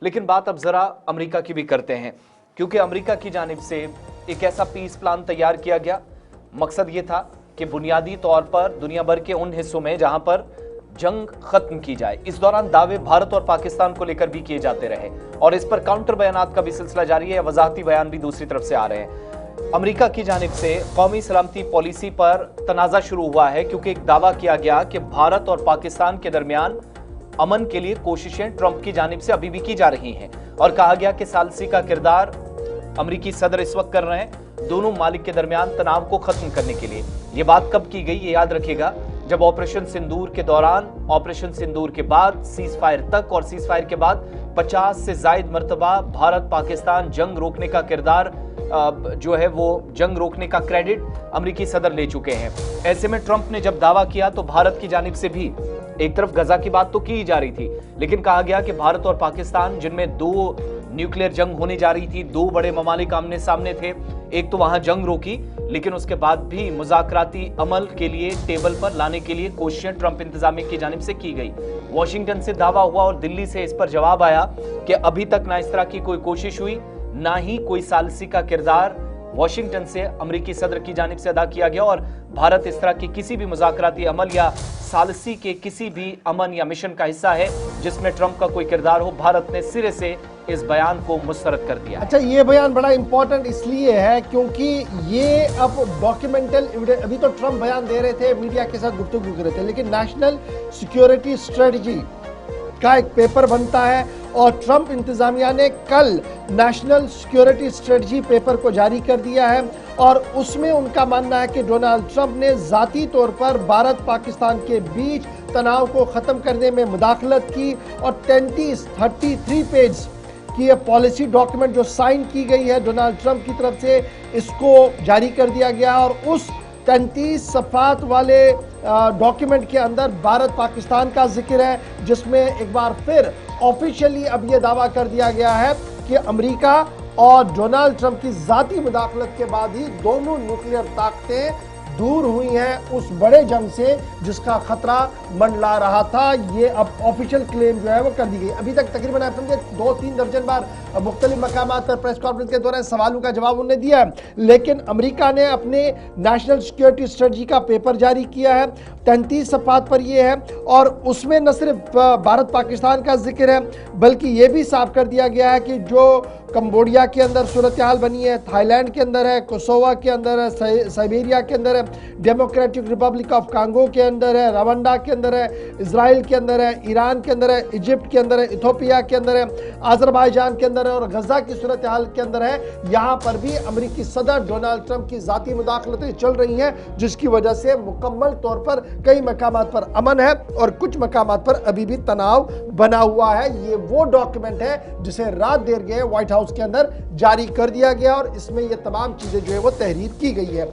लेकिन बात अब जरा अमेरिका की भी करते हैं, क्योंकि अमेरिका की जानिब से एक ऐसा पीस प्लान तैयार किया गया। मकसद ये था कि बुनियादी तौर पर दुनिया भर के उन हिस्सों में जहां पर जंग खत्म की जाए। इस दौरान दावे भारत और पाकिस्तान को लेकर भी किए जाते रहे और इस पर काउंटर बयानात का भी सिलसिला जारी है। वजाहती बयान भी दूसरी तरफ से आ रहे हैं। अमेरिका की जानिब से कौमी सलामती पॉलिसी पर तनाज़ा शुरू हुआ है, क्योंकि एक दावा किया गया कि भारत और पाकिस्तान के दरमियान अमन के लिए कोशिशें ट्रंप की जानिब से अभी भी की जा रही हैं और कहा गया कि सालसी का किरदार अमेरिकी सदर इस वक्त कर रहे हैं दोनों मालिक के दरमियान तनाव को खत्म करने के लिए। यह बात कब की गई, ये याद रखिएगा, जब ऑपरेशन सिंदूर के दौरान, ऑपरेशन सिंदूर के बाद, सीज फायर तक और सीज फायर के बाद 50 से जायद मर्तबा भारत पाकिस्तान जंग रोकने का किरदार जो है वो जंग रोकने का क्रेडिट अमेरिकी सदर ले चुके हैं। ऐसे में ट्रंप ने जब दावा किया तो भारत की जानिब से भी एक तरफ गजा की बात तो की जा रही थी, लेकिन कहा गया कि भारत और पाकिस्तान, जिनमें दो न्यूक्लियर जंग होने जा रही थी, दो बड़े ममालिक आमने सामने थे, एक तो वहां जंग रोकी, लेकिन उसके बाद भी मुज़ाकराती अमल के लिए टेबल पर लाने के लिए कोशिशें ट्रंप इंतजामिया की जानिब से की गई। वॉशिंगटन से दावा हुआ और दिल्ली से इस पर जवाब आया कि अभी तक ना इस तरह की कोई कोशिश हुई, ना ही कोई सालसी का किरदार वॉशिंगटन से अमेरिकी सदर की जानिब से अदा किया गया और भारत इस तरह की किसी भी मुज़ाकराती अमल या सालसी के किसी भी अमन या मिशन का हिस्सा है जिसमें ट्रंप का कोई किरदार हो, भारत ने सिरे से इस बयान को मुस्तरद कर दिया। अच्छा, ये बयान बड़ा इंपॉर्टेंट इसलिए है क्योंकि ये अब डॉक्यूमेंटल एविडेंस, अभी तो ट्रंप बयान दे रहे थे, मीडिया के साथ गुफ्तगू कर रहे थे, लेकिन नेशनल सिक्योरिटी स्ट्रेटजी का एक पेपर बनता है और ट्रंप इंतजामिया ने कल नेशनल सिक्योरिटी स्ट्रेटजी पेपर को जारी कर दिया है और उसमें उनका मानना है कि डोनाल्ड ट्रंप ने ज़ाती तौर पर भारत पाकिस्तान के बीच तनाव को ख़त्म करने में मुदाखलत की और 33 पेज की ये पॉलिसी डॉक्यूमेंट जो साइन की गई है डोनाल्ड ट्रंप की तरफ से, इसको जारी कर दिया गया और उस 33 सफ़ात वाले डॉक्यूमेंट के अंदर भारत पाकिस्तान का जिक्र है, जिसमें एक बार फिर ऑफिशियली अब ये दावा कर दिया गया है कि अमेरिका और डोनाल्ड ट्रंप की ज़ाती मुदाखलत के बाद ही दोनों न्यूक्लियर ताकतें दूर हुई हैं उस बड़े जंग से जिसका खतरा मंडला रहा था। ये अब ऑफिशियल क्लेम जो है वो कर दी गई। अभी तक तकरीबन आप समझे 2-3 दर्जन बार मुख्तलिफ मकामात पर प्रेस कॉन्फ्रेंस के दौरान सवालों का जवाब उन्होंने दिया है, लेकिन अमेरिका ने अपने नेशनल सिक्योरिटी स्ट्रेटजी का पेपर जारी किया है, 33 सफ़ात पर ये है और उसमें न सिर्फ भारत पाकिस्तान का जिक्र है बल्कि ये भी साफ कर दिया गया है कि जो कंबोडिया के अंदर सूरत हाल बनी है, थाईलैंड के अंदर है, कोसोवा के अंदर है, साइबेरिया के अंदर है, डेमोक्रेटिक रिपब्लिक ऑफ कांगो के अंदर है, रवांडा के अंदर है, इजराइल के अंदर है, ईरान के अंदर है, इजिप्ट के अंदर है, इथोपिया के अंदर है, अजरबैजान के अंदर है और गजा की सूरत हाल के अंदर है। यहाँ पर भी अमेरिकी सदर डोनाल्ड ट्रंप की ज़ाती मुदाखलतें चल रही हैं, जिसकी वजह से मुकम्मल तौर पर कई मकामात पर अमन है और कुछ मकामात पर अभी भी तनाव बना हुआ है। ये वो डॉक्यूमेंट है जिसे रात देर गए व्हाइट हाउस के अंदर जारी कर दिया गया और इसमें ये तमाम चीज़ें जो है वो तहरीर की गई है।